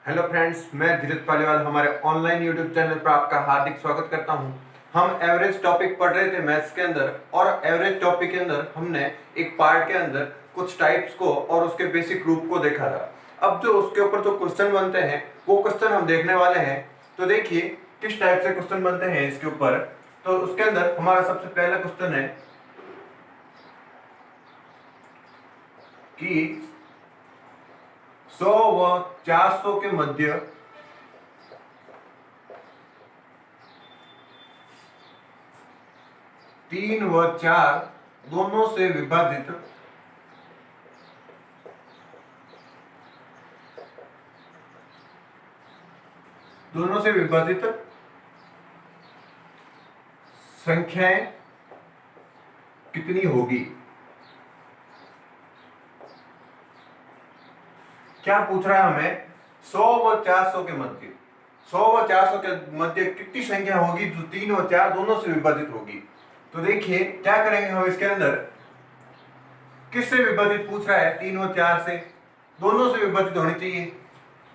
Hello friends, मैं धीरज पालीवाल हमारे online YouTube channel पर आपका हार्दिक स्वागत करता हूं। हम एवरेज टॉपिक पढ़ रहे थे मैथ्स के अंदर, और एवरेज टॉपिक के अंदर हमने एक पार्ट के अंदर कुछ टाइप्स को और उसके बेसिक रूप को देखा था। अब जो उसके ऊपर जो क्वेश्चन बनते हैं वो क्वेश्चन हम देखने वाले हैं। तो देखिए किस टाइप से क्वेश्चन बनते हैं इसके ऊपर। तो उसके अंदर हमारा सबसे पहला क्वेश्चन है कि 100 व 400 के मध्य 3 व 4 दोनों से विभाजित संख्याएं कितनी होगी। क्या पूछ रहा है हमें? 100 व 400 के मध्य 100 व 400 के मध्य कितनी संख्या होगी जो 3 व 4 दोनों से विभाजित होगी। तो देखिए क्या करेंगे हम इसके अंदर, किससे विभाजित पूछ रहा है? 3 व 4 से। दोनों से विभाजित होनी चाहिए,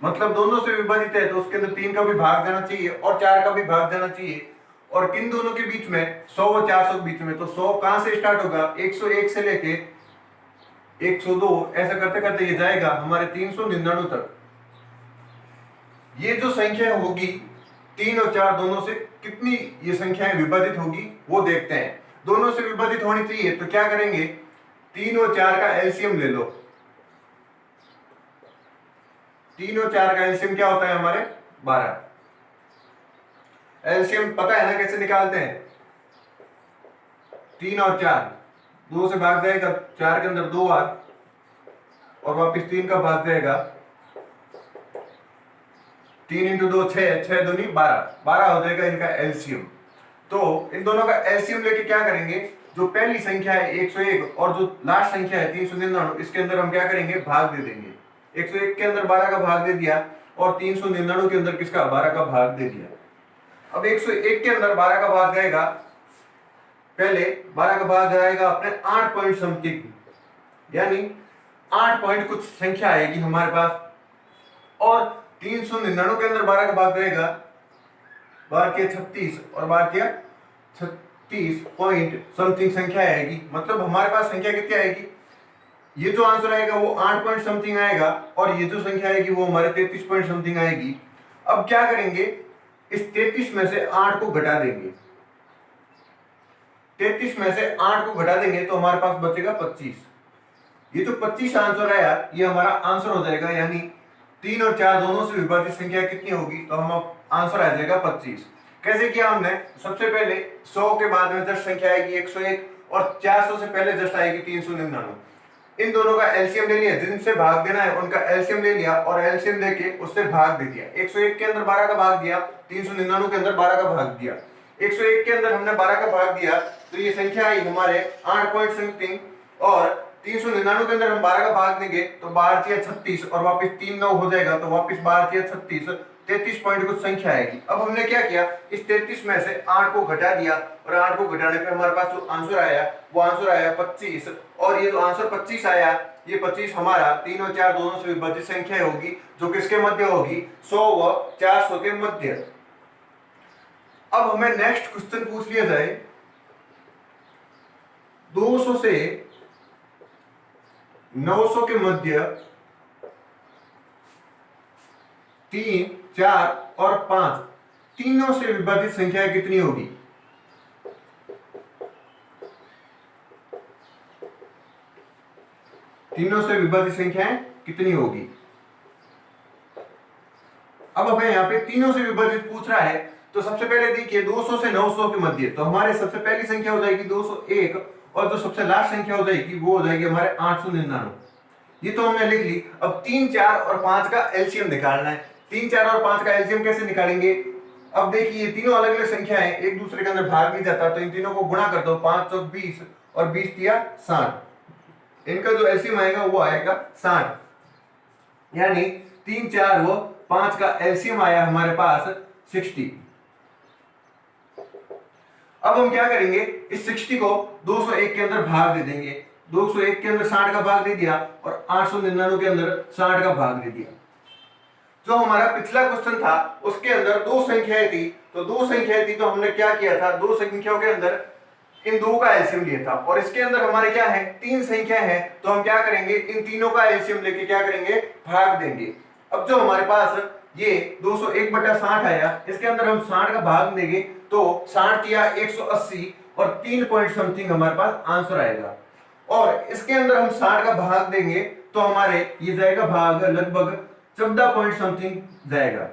मतलब दोनों से विभाजित है तो उसके अंदर 3 का भी भाग देना चाहिए और 4 का भी भाग देना चाहिए। और किन दोनों के बीच में? 100 व 400 के बीच में। तो 100 कहां से स्टार्ट होगा? 101 से लेके 102, ऐसा करते करते ये जाएगा हमारे 399 तक। ये जो संख्या होगी 3 और 4 दोनों से कितनी ये संख्याएं विभाजित होगी वो देखते हैं। दोनों से विभाजित होनी चाहिए तो क्या करेंगे? 3 और 4 का एलसीएम ले लो। 3 और 4 का एलसीएम क्या होता है हमारे? 12। एलसीएम पता है ना कैसे निकालते हैं? 3 और 4 2 से भाग जाएगा, 4 के अंदर 2 बार और वापिस 3 का भाग जाएगा। 3 इंटू 2 6, 6 दूनी 12, 12 हो जाएगा इनका एलसीएम। तो इन दोनों का एलसीएम लेके क्या करेंगे? जो पहली संख्या है 101 और जो लास्ट संख्या है 399, इसके अंदर हम क्या करेंगे? भाग दे देंगे। 101 के अंदर 12 का भाग दे दिया और 399 के अंदर किसका? 12 का भाग दे दिया। अब 101 के अंदर 12 का भाग जाएगा, पहले 12 का भाग जाएगा अपने 8 पॉइंट समथिंग, यानी 8 पॉइंट कुछ संख्या आएगी हमारे पास। और 399 के अंदर 12 का भाग जाएगा, 12 के 36 और 12 के 36 पॉइंट समथिंग संख्या आएगी। मतलब हमारे पास संख्या कितनी आएगी? ये जो आंसर आएगा वो 8 पॉइंट समथिंग आएगा और ये जो संख्या आएगी वो हमारे 33 पॉइंट समथिंग आएगी। अब क्या करेंगे? इस 33 में से 8 को घटा देंगे। 33 में से 8 को घटा देंगे तो हमारे पास बचेगा 25। ये जो 25 आंसर आया ये हमारा आंसर हो जाएगा, यानी 3 और 4 दोनों से विभाजित संख्या कितनी होगी? तो हम आंसर आ जाएगा 25। कैसे किया हमने? सबसे पहले 100 के बाद में जस्ट संख्या आएगी 101 और 400 से पहले जस्ट आएगी 399। इन दोनों का एलसीएम ले लिया, जिनसे भाग देना है उनका एलसीएम ले लिया और एलसीएम लेके उससे भाग दे दिया। 101 के अंदर 12 का भाग दिया, 399 के अंदर 12 का भाग दिया। 101 के अंदर हमने 12 का भाग दिया तो ये संख्या आई हमारे 8 पॉइंट समथिंग, और 399 के अंदर हम 12 का भाग देंगे तो 12 तिया 36 और वापस 3 9 हो जाएगा तो वापस 12 तिया 36, 33 पॉइंट कुछ संख्या आएगी। अब हमने क्या किया? इस 33 में से 8 को घटा दिया और 8 को घटाने पे हमारे पास जो आंसर आया वो आंसर आया 25। और ये जो आंसर 25 आया, ये 25 हमारा 3 और 4 दोनों से विभाजित संख्या होगी जो किसके मध्य होगी? 100 व 400 के मध्य। अब हमें नेक्स्ट क्वेश्चन पूछ लिया जाए 200 से 900 के मध्य 3, 4 और 5 तीनों से विभाजित संख्या कितनी होगी? तीनों से विभाजित संख्याएं कितनी होगी? अब हमें यहाँ पे तीनों से विभाजित पूछ रहा है तो सबसे पहले देखिए 200 से 900 के मध्य, तो हमारे सबसे पहली संख्या हो जाएगी 201 और जो सबसे लास्ट संख्या हो जाएगी वो हो जाएगी हमारे 899। ये तो हमने लिख ली। अब 3, 4 और 5 का एलसीएम निकालना है। 3, 4 और 5 का एलसीएम कैसे निकालेंगे? अब देखिए ये तीनों अलग अलग संख्या है, एक दूसरे के अंदर भाग नहीं जाता, तो इन तीनों को गुणा कर दो। 5 चौक 20 और 20 तिया 60, इनका जो एलसीएम आएगा वो आएगा 60, यानी 3, 4 व 5 का एलसीएम आया हमारे पास 60। अब हम क्या करेंगे? इस 60 को 201 के अंदर भाग दे देंगे। 201 के अंदर 60 का भाग दे दिया और 899 के अंदर 60 का भाग दे दिया। जो हमारा पिछला क्वेश्चन था उसके अंदर दो संख्याएं थी, तो दो संख्याएं थी तो हमने क्या किया था, दो संख्याओं के अंदर इन दो का एलसीएम लिया था, और इसके अंदर हमारे क्या है, तीन संख्या है, तो हम क्या करेंगे, इन तीनों का एलसीएम लेके क्या करेंगे, भाग देंगे। अब जो हमारे पास ये 201/60 आया, इसके अंदर हम 60 का भाग देंगे तो 60 या 180 और 3 पॉइंट समथिंग हमारे पास आंसर आएगा। और इसके अंदर हम 60 का भाग देंगे तो हमारे ये जाएगा भाग लगभग 14 पॉइंट समथिंग जाएगा,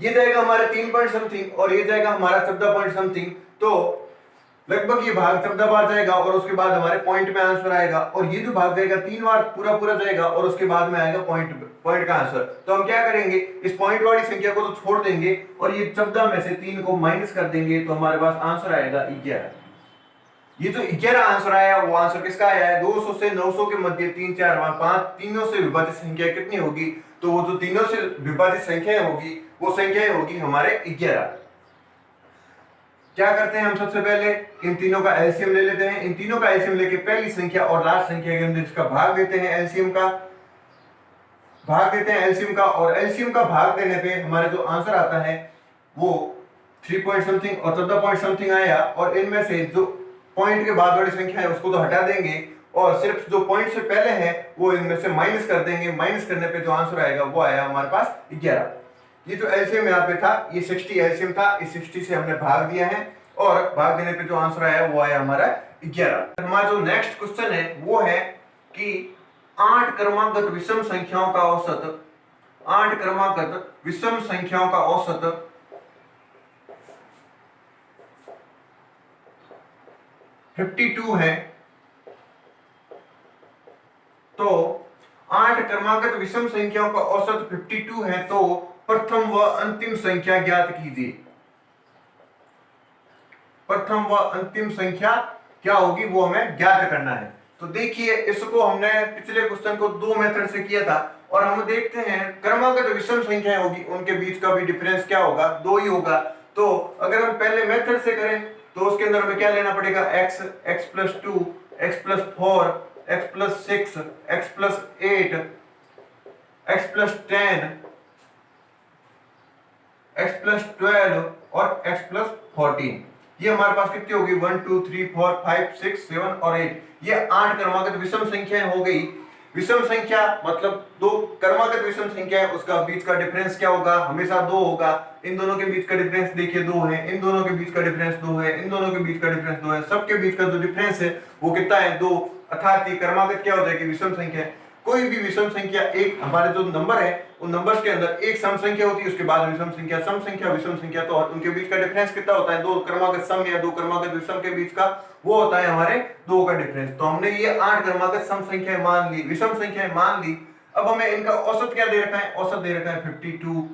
ये जाएगा हमारे 3 पॉइंट समथिंग और ये जाएगा हमारा 14 पॉइंट समथिंग, तो लगभग ये भाग 14 बार जाएगा और उसके बाद हमारे पॉइंट में आंसर आएगा, और ये जो भाग जाएगा 3 बार पूरा पूरा जाएगा और उसके बाद में आएगा पॉइंट का आंसर। तो हम क्या करेंगे, इस पॉइंट वाली संख्या को तो छोड़ देंगे और ये 14 में से 3 को माइनस कर देंगे, तो हमारे पास आंसर आएगा 11। ये जो 11 आंसर आया वो आंसर किसका आया है, 200 से 900 के मध्य 3 4 5 तीनों से विभाजित संख्या कितनी होगी, तो वो जो तीनों से विभाजित संख्या होगी वो संख्या होगी हमारे 11। क्या करते हैं हम, सबसे पहले इन तीनों का एलसीएम ले लेते हैं, इन तीनों का एलसीएम लेके पहली संख्या और लास्ट संख्या के अंदर इसका भाग देते हैं, एलसीएम का भाग देते हैं एलसीएम का, और एलसीएम का भाग देने पे हमारे जो आंसर आता है वो 3 पॉइंट समथिंग और 14 पॉइंट समथिंग आया, और इनमें से जो पॉइंट के बाद वाली संख्या है उसको तो हटा देंगे और सिर्फ जो पॉइंट से पहले है वो इनमें से माइनस कर देंगे, माइनस करने पे जो आंसर आएगा वो आया हमारे पास 11। ये जो एलसीएम यहाँ पे था ये 60 एलसीएम था, इस 60 से हमने भाग दिया है और भाग देने पे जो आंसर आया वो आया हमारा 11। हमारा जो नेक्स्ट क्वेश्चन है वो है कि 8 क्रमांकित विषम संख्याओं का औसत, 8 क्रमांकित विषम संख्याओं का औसत 52 है, तो 8 क्रमांकित विषम संख्याओं का औसत 52 है, तो प्रथम व अंतिम संख्या ज्ञात कीजिए। प्रथम व अंतिम संख्या क्या होगी वो हमें ज्ञात करना है। तो देखिए इसको हमने पिछले क्वेश्चन को दो मेथड से किया था, और हम देखते हैं क्रमांकित विषम संख्याएं होगी उनके बीच का भी डिफरेंस क्या होगा, 2 ही होगा। तो अगर हम पहले मेथड से करें तो उसके अंदर हमें क्या लेना पड़ेगा, x, x+2, x+4, x+6, x+8, x+10, x+12 और x+14। ये हमारे पास कितनी होगी, 1 2 3 4 5 6 7 और 8। ये 8 क्रमांकित विषम संख्याएं हो गई। विषम संख्या मतलब दो क्रमांकित विषम संख्या है, उसका बीच का डिफरेंस क्या होगा, हमेशा 2 होगा। इन दोनों के बीच का डिफरेंस देखिए 2 है, इन दोनों के बीच का डिफरेंस 2 है, इन दोनों के बीच का डिफरेंस 2 है, सबके बीच का जो डिफरेंस है वो कितना है, 2। अर्थात ये क्रमांकित क्या हो जाएगी, विषम संख्या। कोई भी विषम संख्या, एक हमारे जो नंबर है उन नंबर्स के अंदर एक सम संख्या होती है, उसके बाद विषम संख्या, सम संख्या विषम संख्या, तो उनके बीच का डिफरेंस कितना होता है, दो क्रमांकित सम या दो क्रमांकित विषम के बीच का वो होता है हमारे 2 का डिफरेंस। तो हमने ये 8 क्रमांकित सम संख्याएं मान ली, विषम संख्याएं मान ली। अब हमें इनका औसत क्या दे रखा है, औसत दे रखा है 52।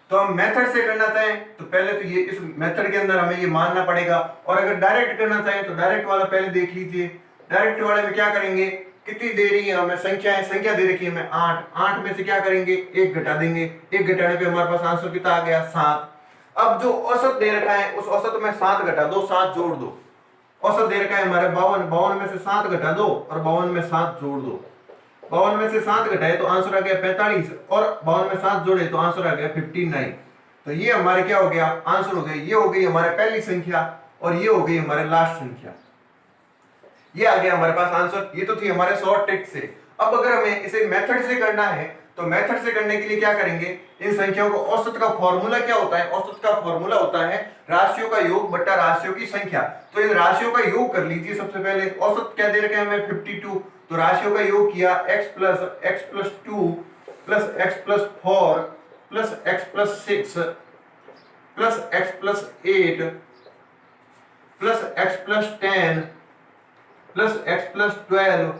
तो हम मेथड से करना चाहें तो पहले तो ये इस मेथड के अंदर हमें ये मानना पड़ेगा, और अगर डायरेक्ट करना चाहें तो डायरेक्ट वाला पहले देख लीजिए। डायरेक्ट वाले में क्या करेंगे, कितनी दे रही है हमें संख्या दे रखी है हमें 8, 8 में से क्या करेंगे, 1 घटा देंगे, 1 घटाने पे हमारे पास आंसर कितना आ गया, 7। अब जो औसत दे रखा है उस औसत में 7 घटा दो, 7 जोड़ दो। औसत दे रखा है हमारे 52, 52 में से 7 घटा दो और 52 में 7 जोड़ दो। 52 में से 7 घटाए तो आंसर आ गया 45, और 52 में 7 जोड़े तो आंसर आ गया 59। तो ये हमारे क्या हो गया, आंसर हो गया, ये हो गई हमारे पहली संख्या और ये हो गई हमारे लास्ट संख्या। ये आ गया हमारे पास आंसर। ये तो थी हमारे शॉर्ट ट्रिक से। अब अगर हमें इसे मेथड से करना है तो मेथड से करने के लिए क्या करेंगे, इन संख्याओं को औसत का फॉर्मूला क्या होता है, औसत का फॉर्मूला होता है राशियों का योग बट्टा राशियों की संख्या। तो इन राशियों का योग कर लीजिए। सबसे पहले औसत क्या दे रखे हैं हमें 52, तो राशियों का योग किया x+2 plus x+4 plus x+6 plus x+8 plus x+10 plus x+12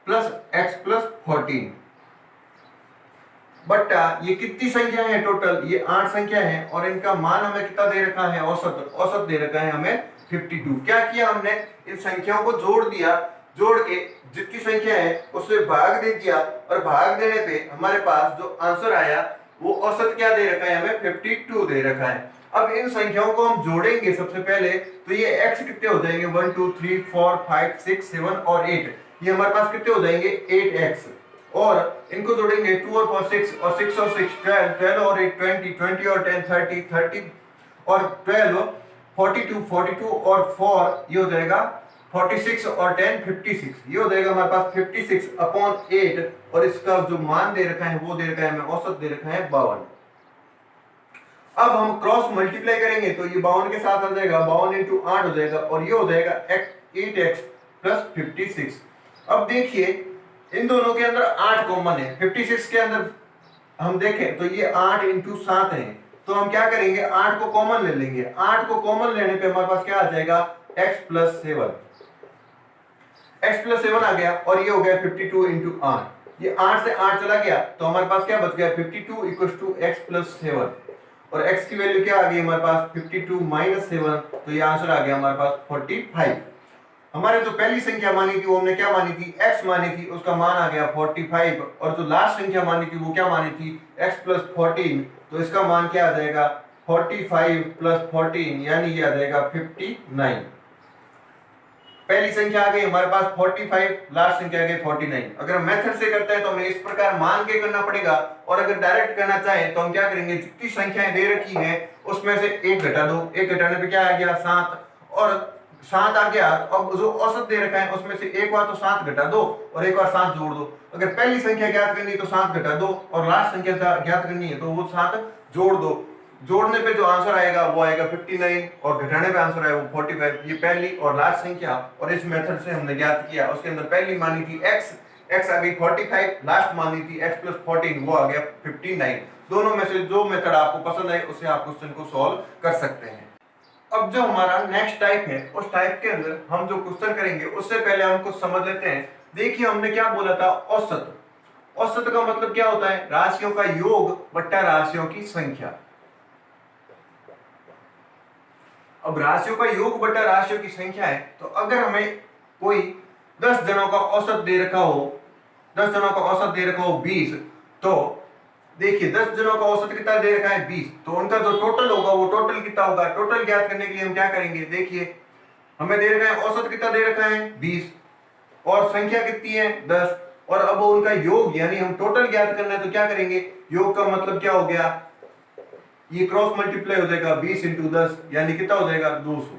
plus x+14 बट्टा ये कितनी संख्या है टोटल, ये 8 संख्या है, और इनका मान हमें कितना दे रखा है, औसत दे रखा है हमें 52। क्या किया हमने, इन संख्याओं को जोड़ दिया, जोड़ के जितनी संख्या है उससे भाग दे दिया, और भाग देने पे हमारे पास जो आंसर आया वो औसत क्या दे रखा है हमें, 52 दे रखा है। अब इन संख्याओं को हम जोड़ेंगे सबसे पहले, तो ये x कितने हो जाएंगे, 1 2 3 4 5 6 7 और 8, ये हमारे पास कितने हो जाएंगे 8x। और इनको जोड़ेंगे 2 और 4 6 और 6 और 6 12, 12 और 8 20, 20 और 10 30, 30 और 12 42, 42 और 4 ये हो जाएगा 46 और 10 56, ये हो जाएगा हमारे पास 56 अपॉन 8 और इसका जो मान दे रखा है वो दे रखा है हमें औसत दे रखा है 52। अब हम क्रॉस मल्टीप्लाई करेंगे तो ये 52 के साथ आ जाएगा 52 इंटू 8 हो जाएगा और ये हो जाएगा 8x प्लस 56। अब देखिए इन दोनों के अंदर 8 कॉमन है, 56 के अंदर हम देखें तो ये 8 इंटू 7 है, तो हम क्या करेंगे 8 को कॉमन ले लेंगे। 8 को कॉमन लेने पे हमारे पास क्या आ जाएगा x प्लस 7, x प्लस 7 आ गया और ये हो गया 52 इंटू 8। ये 8 से 8 चला गया तो हमारे पास क्या बच गया 52 इक्वल टू x प्लस 7 और x की वैल्यू क्या आ गई हमारे पास 52 माइनस 7, तो ये आंसर आ गया हमारे पास 45। हमारे जो पहली संख्या मानी थी वो हमने क्या मानी थी x मानी थी, उसका मान आ गया 45 और जो लास्ट संख्या मानी थी वो क्या मानी थी x प्लस 14, तो इसका मान क्या आ जाएगा 45 प्लस 14 यानी ये आ जाएगा 59। पहली संख्या आ गई हमारे पास 45, लास्ट संख्या आ गई 49। अगर हम मेथड से करते हैं तो हमें इस प्रकार मान के करना पड़ेगा और अगर डायरेक्ट करना चाहे तो हम क्या करेंगे जितनी संख्याएं दे रखी हैं उसमें से एक घटा दो, एक घटाने पे क्या आ गया 7 और 7 आ गया। तो अब जो औसत दे रखा है उसमें से एक बार तो 7 घटा दो और एक बार 7 जोड़ दो। अगर पहली संख्या ज्ञात करनी है तो 7 घटा दो और लास्ट संख्या ज्ञात करनी है तो वो 7 जोड़ दो। जोड़ने पे जो आंसर आएगा वो आएगा 59 और घटाने पे आंसर आएगा वो 45। ये पहली और लास्ट संख्या और इस मेथड से हमने ज्ञात किया। उसके अंदर पहली मानी थी x आ गई 45, लास्ट मानी थी x प्लस 14 वो आ गया 59। दोनों में से जो मेथड आपको पसंद है उससे आप क्वेश्चन को सॉल्व कर सकते हैं। अब जो हमारा नेक्स्ट टाइप है उस टाइप के अंदर हम जो क्वेश्चन करेंगे उससे पहले हम कुछ समझ लेते हैं। देखिए हमने क्या बोला था औसत। औसत का मतलब क्या होता है राशियों का योग बट्टा राशियों की संख्या। अब राशियों का योग बटा राशियों की संख्या है तो अगर हमें कोई 10 जनों का औसत दे रखा हो, 10 जनों का औसत दे रखा हो 20, तो देखिए 10 जनों का औसत कितना दे रखा है 20, तो उनका जो टोटल होगा वो टोटल कितना होगा। टोटल ज्ञात करने के लिए हम क्या करेंगे देखिए हमें दे रखा है औसत कितना दे रखा है 20 और संख्या कितनी है 10 और अब उनका योग यानी हम टोटल ज्ञात करना है तो क्या करेंगे योग का मतलब क्या हो गया ये क्रॉस मल्टीप्लाई हो जाएगा 20 इंटू 10 यानी कितना हो जाएगा 200।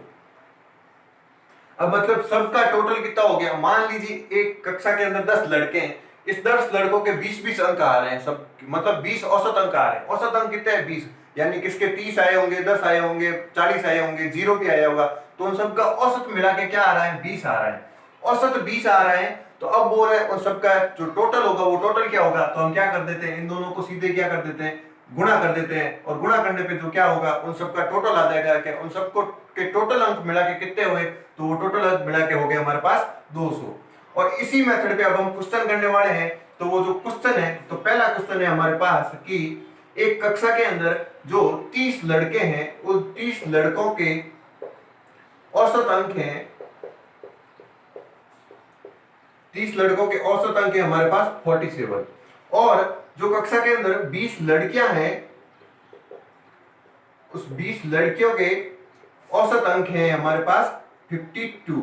अब मतलब सबका टोटल कितना हो गया। मान लीजिए एक कक्षा के अंदर 10 लड़के हैं, इस 10 लड़कों के 20-20 अंक आ रहे हैं सब, मतलब 20 औसत अंक आ रहे हैं। औसत अंक कितने हैं 20 यानी किसके 30 आए होंगे, 10 आए होंगे, 40 आए होंगे, 0 भी आया होगा, तो उन सबका औसत मिला के क्या आ रहा है 20 आ रहा है। औसत 20 आ रहा है तो अब बोल रहे हैं उन सबका जो टोटल होगा वो टोटल क्या होगा, तो हम क्या कर देते हैं इन दोनों को सीधे क्या कर देते हैं गुणा कर देते हैं और गुणा करने पे जो क्या होगा उन सबका टोटल आ जाएगा कि उन सबको के टोटल अंक मिला के कितने हुए, तो वो टोटल अंक मिला के हो गए हमारे पास 200। और इसी मेथड पे अब हम क्वेश्चन करने वाले हैं। तो वो जो क्वेश्चन है तो पहला क्वेश्चन है हमारे पास कि एक कक्षा के अंदर जो 30 लड़के हैं उन 30 लड़कों के औसत अंक हैं, 30 लड़कों के औसत अंक है हमारे पास 47 और जो कक्षा के अंदर 20 लड़कियां हैं उस 20 लड़कियों के औसत अंक हैं हमारे पास 52।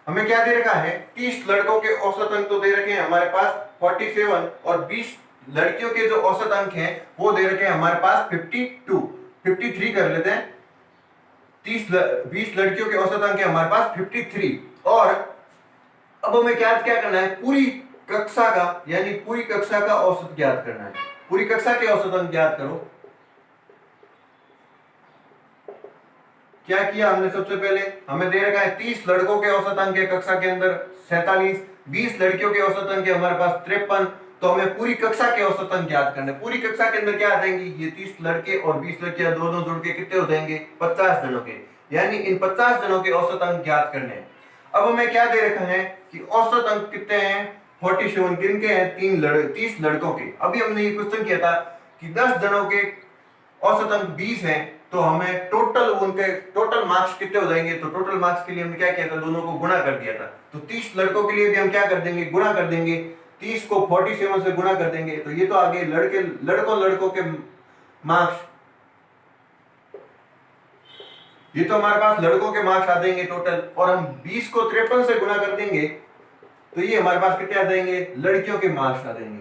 हमें क्या दे रखा है 30 लड़कों के औसत अंक तो दे रखे हैं हमारे पास 47 और 20 लड़कियों के जो औसत अंक हैं वो दे रखे हैं हमारे पास 52, 53 कर लेते हैं। 20 लड़कियों के औसत अंक है हमारे पास 53 और अब हमें क्या करना है पूरी कक्षा का यानी पूरी कक्षा का औसत ज्ञात करना है। पूरी कक्षा के औसत अंक ज्ञात करो। क्या किया हमने सबसे पहले हमें दे रखा है 30 लड़कों के औसत अंक है कक्षा के अंदर 47, 20 लड़कियों के औसत अंक है हमारे पास 53, तो हमें पूरी कक्षा के औसत अंक ज्ञात करना है। पूरी कक्षा के अंदर क्या आ जाएंगे ये 30 लड़के और 20 लड़कियां दोनों जुड़ के कितने हो जाएंगे 50 जनों के, यानी इन 50 जनों के औसत अंक ज्ञात करने हैं। अब हमें क्या दे रखा है कि औसत अंक कितने हैं 47 किनके हैं 30 लड़कों के। अभी हमने ये क्वेश्चन किया था कि 10 जनों के औसत अंक 20 हैं तो हमें टोटल उनके टोटल मार्क्स कितने हो जाएंगे, तो टोटल मार्क्स के लिए हमने क्या किया था दोनों को गुणा कर दिया था। तो 30 लड़कों के लिए भी हम क्या कर देंगे गुणा कर देंगे, 30 को 47 से गुणा कर देंगे तो ये तो आगे लड़कों के मार्क्स, ये तो हमारे पास लड़कों के मार्क्स आ जाएंगे टोटल। और हम 20 को 53 से गुणा कर देंगे तो ये हमारे पास कितने आ जाएंगे, लड़कियों के मार्क्स आ जाएंगे।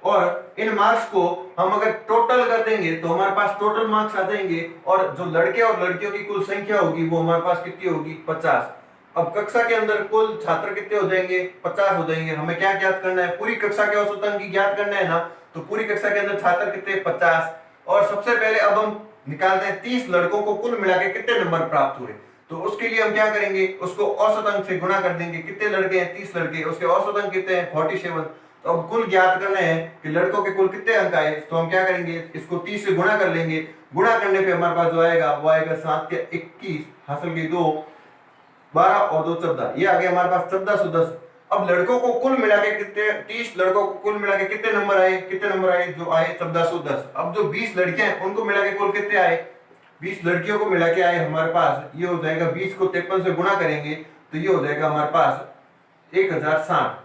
और इन मार्क्स को हम अगर टोटल कर देंगे तो हमारे पास टोटल मार्क्स आ जाएंगे, और जो लड़के और लड़कियों की कुल संख्या होगी वो हमारे पास कितनी होगी, 50। अब कक्षा के अंदर कुल छात्र कितने हो जाएंगे, 50 हो जाएंगे। हमें क्या ज्ञात करना है, पूरी कक्षा के औसत अंक की ज्ञात करना है ना, तो पूरी कक्षा के अंदर छात्र कितने, 50। और सबसे पहले अब हम निकालते हैं 30 लड़कों को कुल मिला के कितने नंबर प्राप्त हुए। तो उसके लिए हम क्या करेंगे, उसको औसत अंक से गुणा कर देंगे। कितने लड़के हैं, 30 लड़के, उसके औसत अंक कितने हैं, 47। तो अब कुल ज्ञात करना है कि लड़कों के कुल कितने अंक आए, तो हम क्या करेंगे, इसको 30 से गुणा कर लेंगे। गुणा करने पे हमारे पास जो आएगा वो आएगा 7 के 21 हासिल की 2 12 और 2 14, ये आ गया हमारे पास 1410। अब लड़कों को कुल मिला के कितने, 30 लड़कों को कुल मिला के कितने नंबर आए, कितने नंबर आए, जो आए 1410। अब जो 20 लड़कियां हैं उनको मिला के कुल कितने आए, 20 लड़कियों को मिला के आए हमारे पास, ये हो जाएगा 20 को 53 से गुणा करेंगे तो ये हो जाएगा हमारे पास 1060।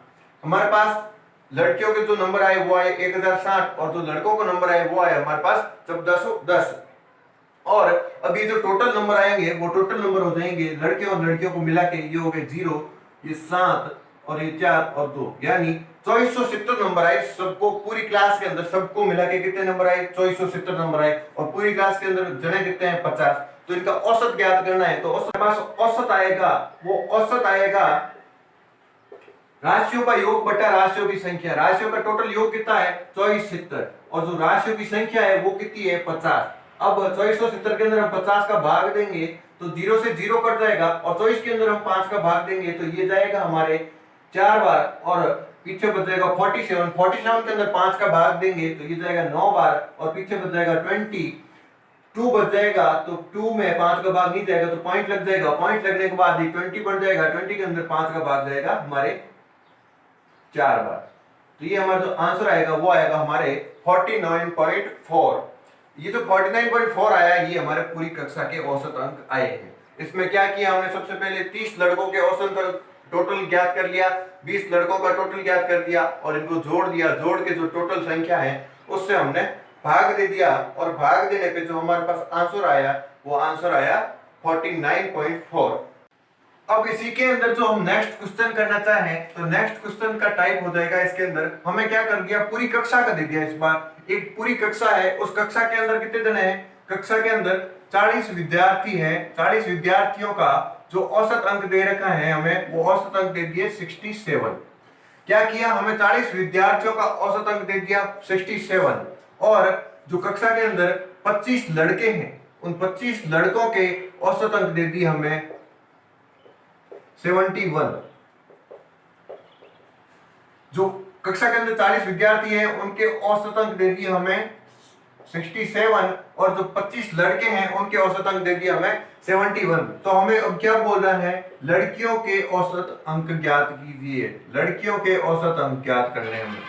हमारे पास लड़कियों के जो नंबर आए वो आए 1060, और जो लड़कों को नंबर आए वो आए हमारे पास 1410। और अभी जो टोटल नंबर आएंगे वो टोटल नंबर हो जाएंगे लड़के और लड़कियों को मिला के, ये हो गए 0, ये 7 और ये 4 और 2, यानी 2470 नंबर आए सबको। पूरी क्लास के अंदर सबको मिला के कितने नंबर आए, 2470 नंबर आए। और पूरी क्लास के अंदर जने कितने हैं, 50। तो इनका औसत ज्ञात करना है, तो औसत पास औसत आएगा, वो औसत आएगा राशियों का योग बटा राशियों की संख्या। राशियों का टोटल योग कितना है, 2470, और जो राशियों की संख्या है वो कितनी है, 50। अब 2470 के अंदर हम 50 का भाग देंगे तो 0 से 0 कट जाएगा, और 24 के अंदर हम 5 का भाग देंगे तो ये जाएगा हमारे 4 बार, और पीछे बच जाएगा 47। 47 के अंदर 5 का भाग देंगे तो ये जाएगा 9 बार, और पीछे बच जाएगा 22 बच जाएगा। तो 2 में 5 का भाग नहीं जाएगा तो पॉइंट लग जाएगा, पॉइंट लगने के बाद 20 बन जाएगा, 20 के अंदर 5 का भाग जाएगा हमारे 4 बार। तो ये हमारा जो आंसर आएगा वो आएगा हमारे 49.4। ये जो 49.4 आया, ये हमारे पूरी कक्षा के औसत अंक आए हैं। इसमें क्या किया हमने, सबसे पहले 30 लड़कों के औसत अंक टोटल ज्ञात कर लिया, 20 लड़कों का टोटल ज्ञात कर दिया, और इनको जोड़ दिया। जोड़ के जो टोटल संख्या है उससे हमने भाग दे दिया, और भाग देने पे जो हमारे पास आंसर आया वो आंसर आया 49.4। अब इसी के अंदर जो हम नेक्स्ट क्वेश्चन करना चाहें, तो नेक्स्ट क्वेश्चन का टाइप हो जाएगा, इसके अंदर हमें क्या कर दिया, पूरी कक्षा का दे दिया। इस बार एक पूरी कक्षा है, उस कक्षा के अंदर कितने जने हैं, कक्षा के अंदर 40 विद्यार्थी हैं। 40 विद्यार्थियों का जो औसत अंक दे रखा है हमें, वो औसत अंक दे दिए 67। क्या किया, हमें 40 विद्यार्थियों का औसत अंक दे दिया 67, और जो कक्षा के अंदर 25 लड़के हैं, उन 25 लड़कों के औसत अंक दे दिए हमें 71। जो कक्षा के अंदर 40 विद्यार्थी हैं उनके औसत अंक दे दिए हमें 67, और जो 25 लड़के हैं उनके औसत अंक दे दिए हमें 71। तो हमें अब क्या बोल रहा है, लड़कियों के औसत अंक ज्ञात कीजिए। लड़कियों के औसत अंक ज्ञात करने हैं,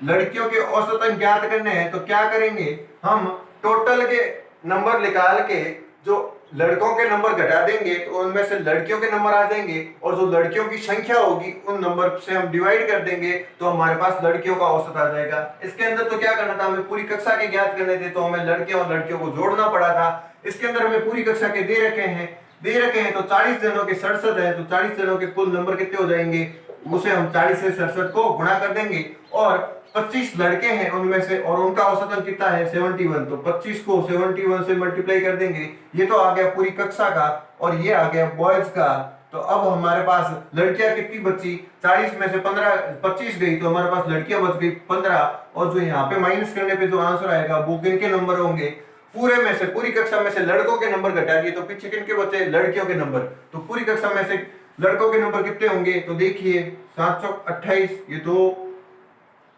लड़कियों के औसत अंक ज्ञात करने हैं। तो क्या करेंगे, हम टोटल के नंबर निकाल के जो लड़कों के नंबर घटा देंगे तो उनमें से लड़कियों के नंबर आ जाएंगे, और जो लड़कियों की संख्या होगी उन नंबर से हम डिवाइड कर देंगे तो हमारे पास लड़कियों का औसत आ जाएगा। इसके अंदर तो क्या करना था, हमें पूरी कक्षा के ज्ञात करने थे, तो हमें लड़के और लड़कियों को जोड़ना पड़ा था। इसके अंदर हमें पूरी कक्षा के दे रखे हैं, तो 40 जनों के 67 है, तो 40 जनों के कुल नंबर कितने हो जाएंगे, उसे हम 40 से 67 को गुणा कर देंगे, और 25 लड़के हैं उनमें से, और उनका औसत अंक कितना है 71, तो 25 को 71 से मल्टीप्लाई कर देंगे। ये तो आ गया पूरी कक्षा का, और ये आ गया बॉयज का। तो अब हमारे पास लड़कियां कितनी बची, 40 में से 25 गई, तो हमारे पास लड़कियां बच गई 15, और जो यहाँ पे माइनस करने पे जो आंसर आएगा वो किनके नंबर होंगे, पूरे में से, पूरी कक्षा में से लड़कों के नंबर घटा दिए तो पीछे किनके बचे, लड़कियों के नंबर। तो पूरी कक्षा में से लड़कों के नंबर कितने होंगे, तो देखिए 7 चौक 28, ये 2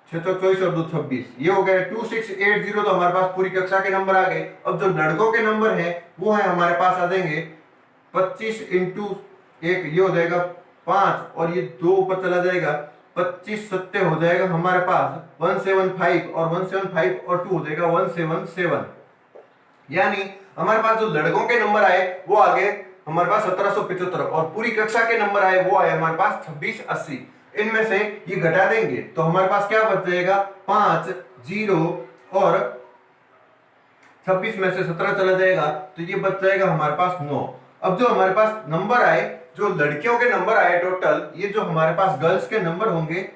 6 चौक 24 और 2 26, ये हो गए 2680। तो हमारे पास पूरी कक्षा के नंबर आ गए। अब जो लड़कों के नंबर है वो है हमारे पास आ जाएंगे 25 इंटू 1, ये हो जाएगा 5, और ये 2 ऊपर चला जाएगा, 25 सत्ते हो जाएगा हमारे पास 175, और 175 और 2 हो जाएगा 177। यानी हमारे पास जो लड़कों के नंबर आए वो आ गए हमारे पास 1775, और पूरी कक्षा के नंबर आए वो आए हमारे पास 2680। इनमें से ये घटा देंगे तो हमारे पास क्या बच जाएगा, 5 0, और 26 में से 17 चला जाएगा तो ये बच जाएगा हमारे पास 9। अब जो हमारे पास नंबर आए जो लड़कियों के नंबर आए टोटल, ये जो हमारे पास गर्ल्स के नंबर होंगे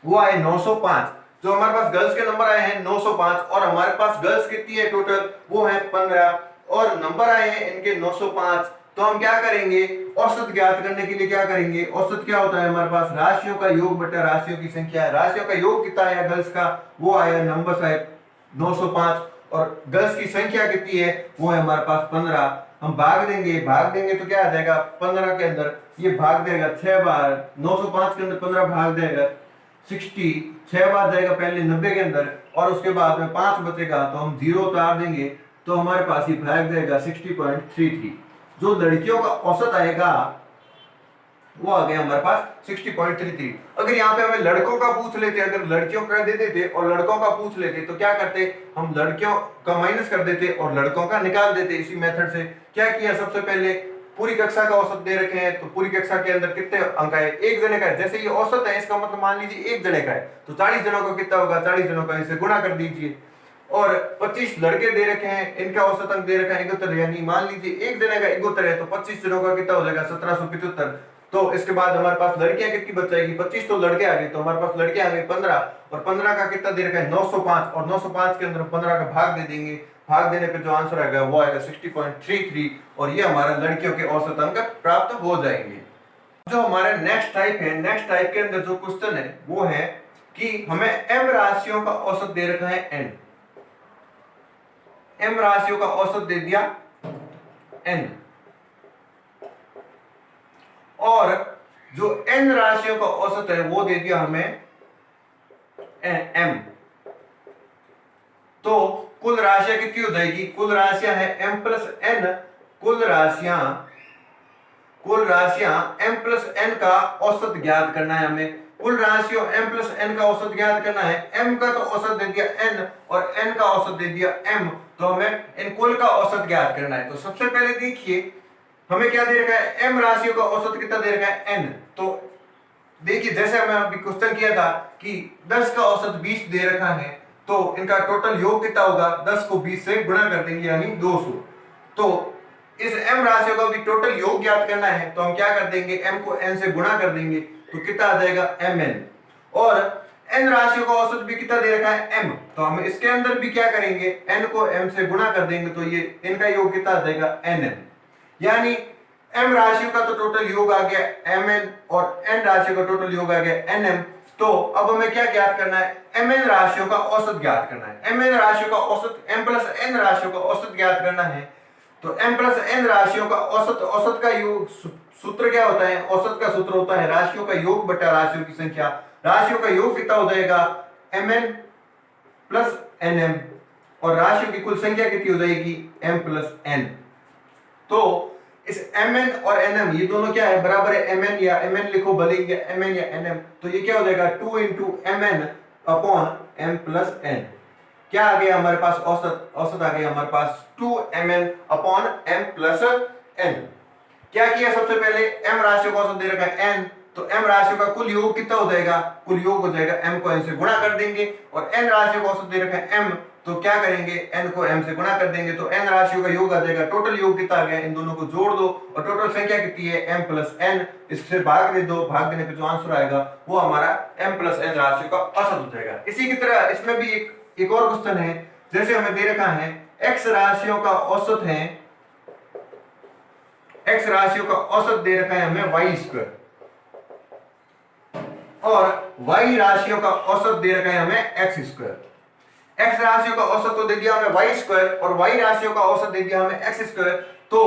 वो आए 905। जो हमारे पास गर्ल्स के नंबर आए हैं 905 और हमारे पास गर्ल्स कितनी है टोटल, वो है 15 और नंबर आए हैं इनके 905। तो हम क्या करेंगे, औसत ज्ञात करने के लिए क्या करेंगे, औसत क्या होता है हमारे पास, राशियों का योग बटा राशियों की संख्या है। राशियों का योग कितना आया गर्ल्स का, वो आया नंबर है 905 और गर्ल्स की संख्या कितनी है, वो है हमारे पास 15। हम भाग देंगे तो क्या आ जाएगा, 15 के अंदर ये भाग देगा 6 बार, 905 के अंदर 15 भाग देगा 60, 6 बार जाएगा पहले 90 के अंदर और उसके बाद में 5 बचेगा तो हम 0 उतार देंगे तो हमारे पास ये भाग जाएगा 60.33। जो लड़कियों का औसत आएगा वो आ गया हमारे पास 60.33। अगर यहाँ पे हमें लड़कों का पूछ लेते, अगर लड़कियों का दे देते और लड़कों का पूछ लेते तो क्या करते, हम लड़कियों का माइनस कर देते और लड़कों का निकाल देते। इसी मेथड से क्या किया, सबसे पहले पूरी कक्षा का औसत दे रखे हैं तो पूरी कक्षा के अंदर कितने अंक आए, एक जने का है। जैसे ये औसत है इसका मतलब मान लीजिए एक जने का है तो 40 जनों का कितना होगा, 40 जनों का इसे गुणा कर दीजिए। और 25 लड़के दे रखे हैं, इनका औसत अंक दे रखा है 71, यानी मान लीजिए एक जने का 71 है तो 25 जनों का कितना हो जाएगा 1775। तो इसके बाद हमारे पास लड़कियां कितनी बच जाएगी, 25 तो लड़के आ गए तो हमारे पास लड़के आ गए 15 और 15 का कितना दे रखा है 905 और 905 के अंदर 15 का भाग दे देंगे। भाग देने पे जो आंसर आएगा वो आएगा 60.33 और ये हमारा लड़कियों के औसत अंक प्राप्त हो जाएंगे। जो हमारे नेक्स्ट टाइप है, नेक्स्ट टाइप के अंदर जो क्वेश्चन है वो है कि हमें एम राशियों का औसत दे रखा है एन, एम राशियों का औसत दे दिया एन और जो एन राशियों का औसत है वो दे दिया हमें एम। तो कुल राशियां कितनी हो जाएगी, कुल राशियां है एम प्लस एन, कुल राशियां एम प्लस एन का औसत ज्ञात करना है हमें। कुल राशियों एम प्लस एन का औसत ज्ञात करना है। एम का तो औसत दे दिया एन और एन का औसत दे दिया एम, तो हमें इन कुल का औसत ज्ञात करना है। तो सबसे पहले देखिए हमें क्या दे रखा है, एम राशियों का औसत कितना दे रखा है एन। तो देखिए जैसे हमें अभी क्वेश्चन किया था कि 10 का औसत 20 दे रखा है तो इनका टोटल योग कितना होगा, 10 को 20 से गुणा कर देंगे यानी 200। तो इस एम राशियों का भी टोटल योग ज्ञात करना है तो हम क्या कर देंगे, एम को एन से गुणा कर देंगे तो कितना आ जाएगा एम एन। और एन राशियों का औसत भी कितना दे रखा है एम, तो हम इसके अंदर भी क्या करेंगे, एन को एम से गुणा कर देंगे तो ये इनका योग कितना आ जाएगा एन एन। यानी एम राशियों का तो टोटल योग आ गया एम एन और एन राशियों का टोटल योग आ गया एन एम। तो अब हमें क्या ज्ञात करना है, एम एन राशियों का औसत ज्ञात करना है। एम एन राशियों का औसत, एम प्लस एन राशियों का औसत ज्ञात करना है। तो एम प्लस एन राशियों का औसत, औसत का योग सूत्र क्या होता है, औसत का सूत्र होता है राशियों का योग बटा राशियों की संख्या। राशियों का योग कितना हो जाएगा M N plus N M और राशियों की कुल संख्या कितनी हो जाएगी एम प्लस एन। तो इस mn और nm ये दोनों क्या है, बराबर है mn या mn लिखो भले ही mn या nm, तो ये क्या हो जाएगा 2 into mn upon m plus n। क्या आ गया हमारे पास औसत, औसत आ गया हमारे पास 2 mn upon m plus n। क्या किया सबसे पहले, m राशियों का औसत दे रखा है n, तो m राशियों का कुल योग कितना हो जाएगा, कुल योग हो जाएगा m को n से गुणा कर देंगे और n राशियों का औसत दे रखा है m, तो क्या करेंगे n को m से गुणा कर देंगे तो n राशियों का योग आ जाएगा। टोटल योग कितना आ गया, इन दोनों को जोड़ दो और टोटल संख्या कितनी है m प्लस n, इससे भाग दे दो, भाग देने पे जो आंसर आएगा वो हमारा m प्लस n राशियों का औसत हो जाएगा। इसी की तरह इसमें भी एक और क्वेश्चन है, जैसे हमें दे रखा है x राशियों का औसत है, x राशियों का औसत दे रखा है हमें y स्क्वायर और y राशियों का औसत दे रखा है हमें x स्क्वायर। x राशियों का औसत तो दे दिया हमें y स्क्वायर और y राशियों का औसत दे दिया हमें x स्क्वायर। तो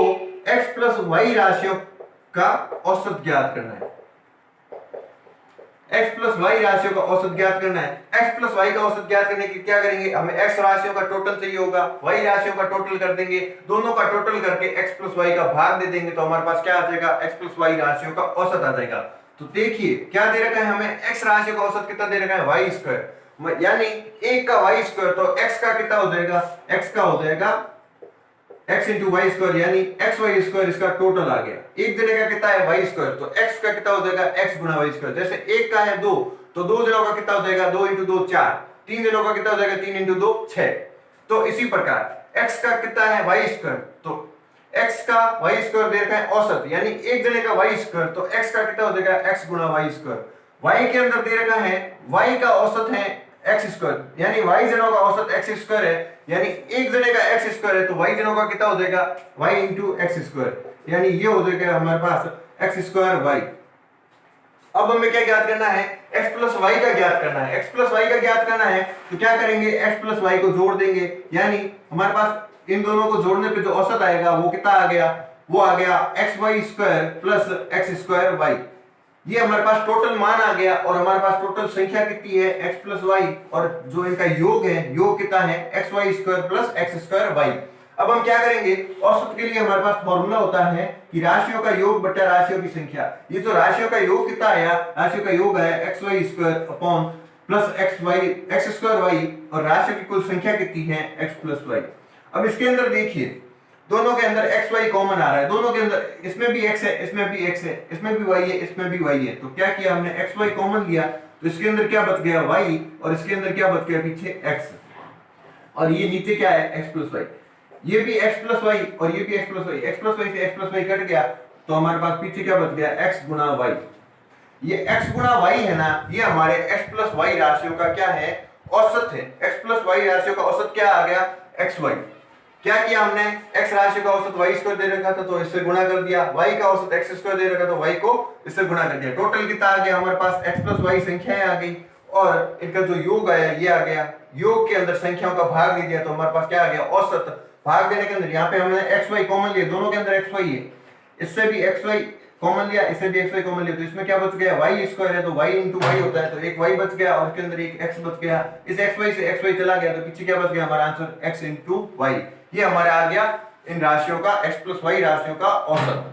x प्लस y राशियों का औसत ज्ञात करना है, x प्लस y राशियों का औसत ज्ञात करना है। x प्लस y का औसत ज्ञात करने की क्या करेंगे, हमें x राशियों का टोटल चाहिए होगा, y राशियों का टोटल कर देंगे, दोनों का टोटल करके x प्लस y का भाग दे देंगे तो हमारे पास क्या आ जाएगा, x प्लस y राशियों का औसत आ जाएगा। तो देखिए क्या दे रखा है हमें, x राशियों का औसत कितना दे रखा है y स्क्वायर, यानी एक का y स्क्वायर, तो x का कितना हो जाएगा, x का हो जाएगा x इंटू वाई स्क्वायर यानी एक्स वाई स्क्वायर, इसका टोटल आ गया। एक जने का कितना है वाई स्क्वायर, तो x का कितना हो जाएगा x गुना वाई स्क्वायर। जैसे एक का है 2 तो 2 जनों का कितना हो जाएगा 2 इंटू 2 4, 3 जनों का कितना हो जाएगा 3 इंटू 2 6। तो इसी प्रकार x का कितना है वाई स्क्वायर, तो x का y स्क्वायर दे रखा है औसत, यानी एक जने का y स्क्वायर, तो x का कितना हो जाएगा x गुना y स्क्वायर। y के अंदर दे रखा है y का औसत है x स्क्वायर, यानी y जनों का औसत x स्क्वायर है, यानी एक जने का x स्क्वायर है तो y जनों का कितना हो जाएगा y इंटू एक्स स्क्वायर, यानी ये हो जाएगा हमारे पास x स्क्वायर y। अब हमें क्या ज्ञात करना है, x प्लस वाई का ज्ञात करना है। x प्लस वाई का ज्ञात करना है तो क्या करेंगे, x प्लस वाई को जोड़ देंगे, यानी हमारे पास इन दोनों को जोड़ने पे जो औसत आएगा वो कितना आ गया, वो आ गया x y square plus x square y. ये हमारे पास टोटल मान आ गया और हमारे पास टोटल संख्या कितनी है x प्लस वाई, और जो इनका योग है, योग कितना है x y square plus x square y. अब हम क्या करेंगे, औसत के लिए हमारे पास फॉर्मूला होता है कि राशियों का योग बटा राशियों की संख्या। ये जो राशियों का योग कितना आया, राशियों का योग है x y square upon plus x square y, और राशियों की कुल संख्या कितनी है एक्स प्लस वाई। अब इसके अंदर देखिए, दोनों के अंदर एक्स वाई कॉमन आ रहा है, दोनों के अंदर इसमें भी एक्स है, इसमें भी एक्स है, इसमें भी वाई है, इसमें भी वाई है, तो क्या किया हमने एक्स वाई कॉमन लिया, तो इसके अंदर क्या बच गया वाई, और इसके अंदर क्या बच गया पीछे एक्स, और ये नीचे क्या है एक्स प्लस वाई, ये भी x प्लस वाई और ये भी x plus y, x plus y से x प्लस वाई कट गया तो हमारे पास पीछे क्या बच गया x गुना वाई। ये x गुना वाई है ना, ये हमारे x प्लस वाई राशियों का क्या है, औसत है। x प्लस वाई राशियों का औसत क्या आ गया एक्स वाई। क्या किया हमने, x राशि का औसत y स्क्वायर दे रखा था तो इससे गुणा कर दिया, y का औसत x स्क्वायर दे रखा तो y को इससे गुणा कर दिया, टोटल कितना आ गया हमारे पास x प्लस वाई संख्याएं आ गई, और इनका जो योग आया ये आ गया, योग के अंदर संख्याओं का भाग दे दिया तो हमारे पास क्या आ गया औसत। भाग देने के अंदर यहाँ पे हमने एक्स वाई कॉमन लिया, दोनों के अंदर एक्स वाई है, इससे भी एक्स वाई कॉमन लिया, इससे भी एक्स वाई कॉमन लिया, तो इसमें क्या बच गया वाई स्क्वायर है तो वाई इंटू वाई होता है, तो एक वाई बच गया और इसके अंदर एक एक्स बच गया, इस एक्स वाई से एक्स वाई चला गया तो पीछे क्या बच गया हमारा आंसर एक्स इंटू वाई। ये हमारा आ गया इन राशियों का एक्स प्लस वाई राशियों का औसत।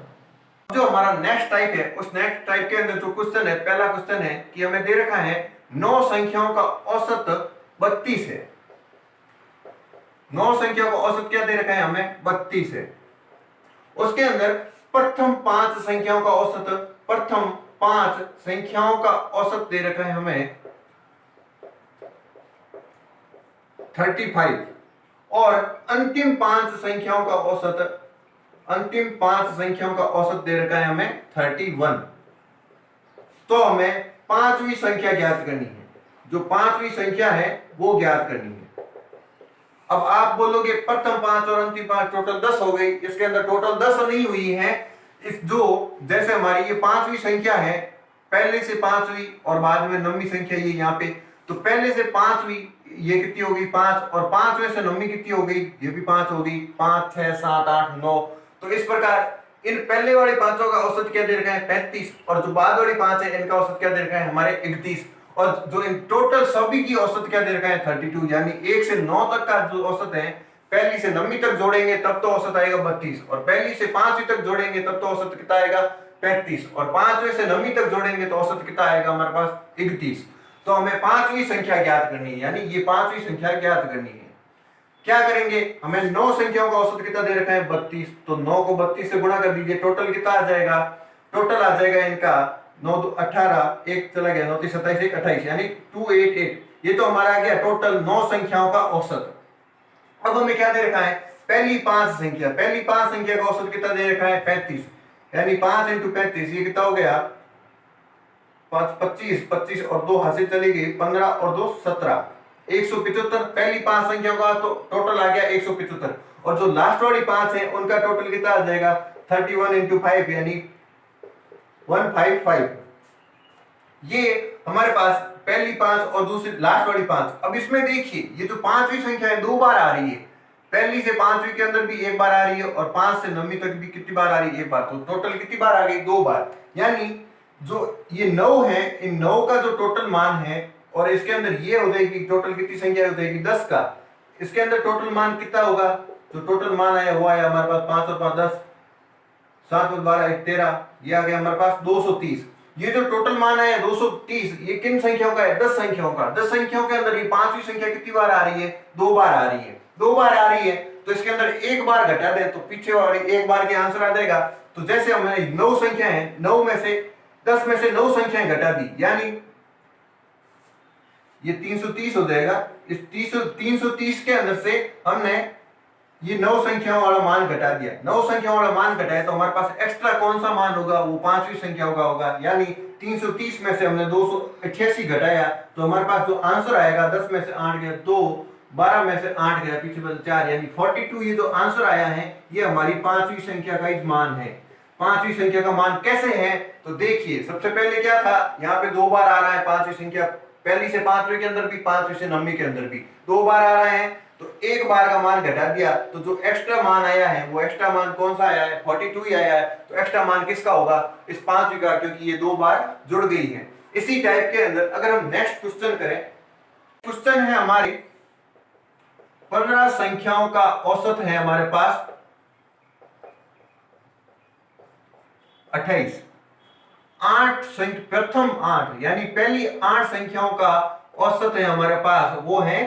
जो हमारा नेक्स्ट टाइप है, उस नेक्स्ट टाइप के अंदर जो क्वेश्चन है, पहला क्वेश्चन है कि हमें दे रखा है 9 संख्याओं का औसत 32 है। 9 संख्या का औसत क्या दे रखा है हमें 32 है। उसके अंदर प्रथम 5 संख्याओं का औसत, प्रथम 5 संख्याओं का औसत दे रखा है हमें 35, और अंतिम 5 संख्याओं का औसत, अंतिम 5 संख्याओं का औसत दे रखा है हमें 31। तो हमें पांचवी संख्या ज्ञात करनी है, जो पांचवी संख्या है वो ज्ञात करनी है। अब आप बोलोगे प्रथम 5 और अंतिम 5 टोटल 10 हो गई, इसके अंदर टोटल 10 नहीं हुई है, इस जो जैसे हमारी ये पांचवी संख्या है, पहले से पांचवी और बाद में 9वीं संख्या ये यहाँ पे, तो पहले से पांचवी ये कितनी हो गई 5, और पांचवें से 9वीं कितनी हो गई, ये भी 5 हो गई, 5 6 7 8 9। तो इस प्रकार इन पहले वाले पांचों का औसत क्या दे रखा है 35, और जो बाद वाली 5 है इनका औसत क्या दे रखा है हमारे 31, और जो इन टोटल सभी की औसत क्या दे रखा है 32, यानी 1 से 9 तक का जो औसत है, पहली से 9वीं तक जोड़ेंगे तब तो औसत आएगा 32, और पहली से 5वीं तक जोड़ेंगे तब तो औसत कितना आएगा 35, और 5वें से 9वीं तक जोड़ेंगे तो औसत कितना आएगा हमारे पास 31। तो हमें पांचवी संख्या ज्ञात करनी है, यानी ये पांचवी संख्या ज्ञात करनी है। क्या करेंगे, हमें 9 संख्याओं का औसत कितना दे रखा है 32, तो 9 को 32 से गुणा कर दीजिए, टोटल कितना आ जाएगा, टोटल आ जाएगा इनका 9 2 18, एक चला गया 9 3 27 1 28, यानी 288। ये तो हमारा आ गया टोटल 9 संख्याओं का औसत। अब हमें क्या दे रखा है, पहली 5 संख्या, पहली 5 संख्या का औसत कितना दे रखा है 35, यानी 5 × 35 ये कितना हो गया 5 25, 25 और 2 हाथ से चली गई 15 और 2 17, 175। पहली 5 संख्या का तो टोटल आ गया 175, और जो लास्ट वाली 5 है उनका टोटल कितना आ जाएगा 31 × 5, यानी 155। ये हमारे पास पहली 5 और दूसरी लास्ट वाली 5। अब इसमें देखिए ये जो पांचवी संख्या है 2 बार आ रही है, पहली से 5वीं के अंदर भी 1 बार आ रही है, और 5 से 9वीं तक भी कितनी बार आ रही है 1 बार, तो टोटल कितनी बार आ गई 2 बार। यानी जो ये 9 है, इन 9 का जो टोटल मान है, और इसके अंदर ये हो जाएगी टोटल कितनी संख्या हो जाएगी 10 का, इसके अंदर टोटल मान कितना होगा, जो टोटल मान आया वो आया हमारे पास 5 और 5 10, 7 और 12 1 13, ये आ गया हमारे पास 230। ये जो टोटल मान आया 230, ये किन संख्याओं का है 10 संख्याओं का। 10 संख्याओं के अंदर ये पांचवी संख्या कितनी बार आ रही है 2 बार आ रही है, 2 बार आ रही है, तो इसके अंदर 1 बार घटा दे तो पीछे वाली 1 बार के आंसर आ जाएगा। तो जैसे हमने 9 संख्या है, 9 में से 10 में से 9 संख्याएं घटा दी, यानी ये 330 हो जाएगा। इस 330 के अंदर से हमने ये 9 संख्याओं वाला मान घटा दिया, 9 संख्याओं वाला मान घटाया तो हमारे पास एक्स्ट्रा कौन सा मान होगा, वो पांचवी संख्या का होगा। यानी 330 में से हमने 288 घटाया तो हमारे पास जो आंसर आएगा 10 में से 8 गया 2, 12 में से 8 गया पीछे बचा 4, यानी 42। ये जो आंसर आया है ये हमारी पांचवी संख्या का ही मान है। पांचवी संख्या का मान कैसे है तो देखिए, सबसे पहले क्या था, यहाँ पे 2 बार आ रहा है पांचवी संख्या, पहली से पांचवी के अंदर भी, पांचवी से नवीं के अंदर भी 2 बार आ रहा है, तो एक बार का मान घटा दिया तो जो एक्स्ट्रा मान आया है वो एक्स्ट्रा मान कौन सा आया है, 42 ही आया है। तो एक्स्ट्रा मान किसका होगा, इस पांचवी का, क्योंकि ये 2 बार जुड़ गई है। इसी टाइप के अंदर अगर हम नेक्स्ट क्वेश्चन करें, क्वेश्चन है हमारे 15 संख्याओं का औसत है हमारे पास 28। 8 संख्या, प्रथम 8 यानी पहली 8 संख्याओं का औसत है हमारे पास वो है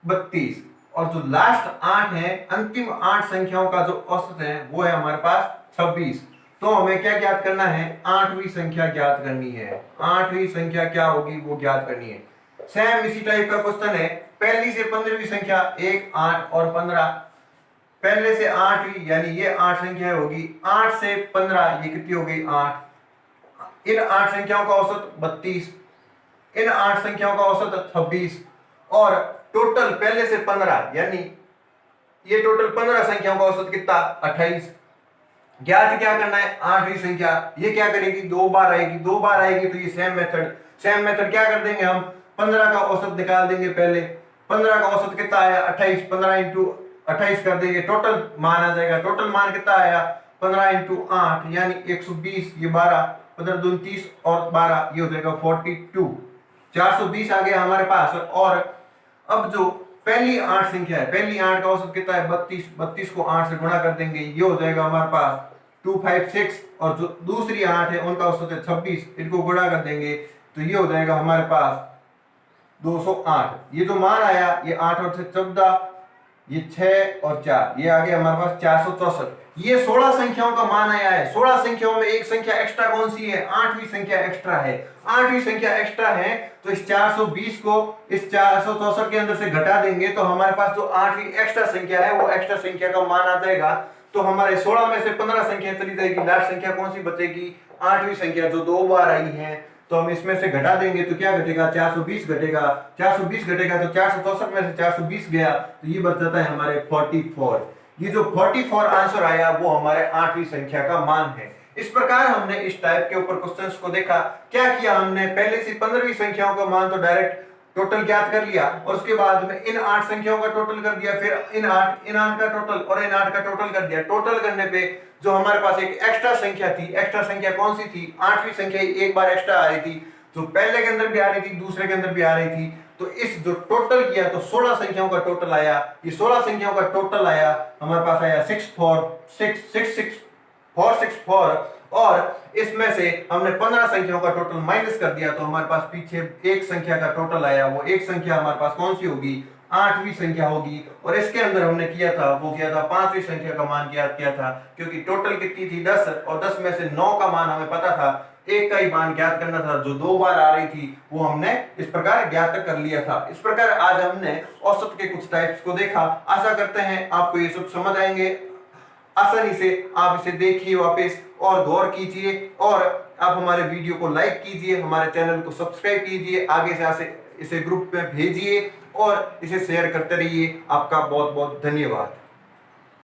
32, और जो लास्ट 8 है, अंतिम 8 संख्याओं का जो औसत है वो है हमारे पास 26। तो हमें क्या ज्ञात करना है, 8वीं संख्या ज्ञात करनी है। 8वीं संख्या क्या होगी वो ज्ञात करनी है। सेम इसी टाइप का क्वेश्चन है, पहली से 15वीं संख्या 1, 8 और 15। पहले से 8वीं यानी ये 8 संख्या होगी, 8 से 15 ये कितनी हो गई 8। इन 8 संख्याओं का औसत 32, इन 8 संख्याओं का औसत 26, और टोटल पहले से 15 यानी ये टोटल 15 संख्याओं का औसत कितना 28। ज्ञात क्या करना है, 8वीं संख्या, ये क्या करेगी 2 बार आएगी, 2 बार आएगी तो ये सेम मेथड क्या कर देंगे हम, 15 का औसत निकाल देंगे। पहले 15 का औसत कितना आया 28, 15 इंटू 28 कर देंगे, टोटल मान आ जाएगा। टोटल मान कितना आया 15 इंटू 8 यानी 120, ये 12, 15 दूनी 30 और 12 ये हो जाएगा 42, 420 आ गया हमारे पास। और अब जो पहली 8 संख्या है, पहली 8 का औसत कितना है 32, 32 को 8 से गुणा कर देंगे, ये हो जाएगा हमारे पास 256, और जो दूसरी 8 है उनका औसत है 26, इनको गुणा कर देंगे तो ये हो जाएगा हमारे पास 208। ये जो मान आया ये 8 और 6 14, ये 6 और 4, ये आ गया हमारे पास 464। ये 16 संख्याओं का मान आया है। 16 संख्याओं में एक संख्या एक्स्ट्रा कौन सी है, 8वीं संख्या एक्स्ट्रा है। 8वीं संख्या एक्स्ट्रा है तो इस 420 को इस 464 के अंदर से घटा देंगे तो हमारे पास जो 8वीं एक्स्ट्रा संख्या है वो एक्स्ट्रा संख्या का मान आ जाएगा। तो हमारे 16 में से 15 संख्या चली जाएगी, लास्ट संख्या कौन सी बचेगी 8वीं संख्या जो 2 बार आई है। तो हम इसमें से घटा देंगे तो क्या घटेगा 420 घटेगा, 420 घटेगा तो 464 में से 420 गया तो ये बच जाता है हमारे 44। ये जो 44 आंसर आया वो हमारे 8वीं संख्या का मान है। इस प्रकार हमने इस टाइप के ऊपर क्वेश्चंस को देखा। क्या किया हमने, पहले से 15वीं संख्याओं का मान तो डायरेक्ट टोटल ज्ञात कर लिया और उसके बाद में इन 8 संख्याओं का टोटल कर दिया, फिर इन 8 का टोटल और इन 8 का टोटल कर दिया। टोटल करने पे जो हमारे पास एक एक्स्ट्रा संख्या थी, एक्स्ट्रा संख्या कौन सी थी 8वीं संख्या, एक बार एक्स्ट्रा आ रही थी, जो पहले के अंदर भी आ रही थी दूसरे के अंदर भी आ रही थी। तो इस जो टोटल किया तो 16 संख्याओं का टोटल आया। ये 16 संख्याओं का टोटल आया हमारे पास आया 464, और इसमें से हमने 15 संख्याओं का टोटल माइनस कर दिया तो हमारे पास पीछे एक संख्या का टोटल आया। वो एक संख्या हमारे पास कौन सी होगी 8वीं संख्या होगी। और इसके अंदर हमने किया था वो किया था 5वीं संख्या का मान ज्ञात किया था, क्योंकि टोटल कितनी थी 10 और 10 में से 9 का मान हमें पता था, एक का ही मान ज्ञात करना था जो 2 बार आ रही थी वो हमने इस प्रकार ज्ञात कर लिया था। इस प्रकार आज हमने औसत के कुछ टाइप्स को देखा। आशा करते हैं आपको ये सब समझ आएंगे। आसानी से आप इसे देखिए वापस और गौर कीजिए, और आप हमारे वीडियो को लाइक कीजिए, हमारे चैनल को सब्सक्राइब कीजिए, आगे से इसे ग्रुप में भेजिए और इसे शेयर करते रहिए। आपका बहुत बहुत धन्यवाद।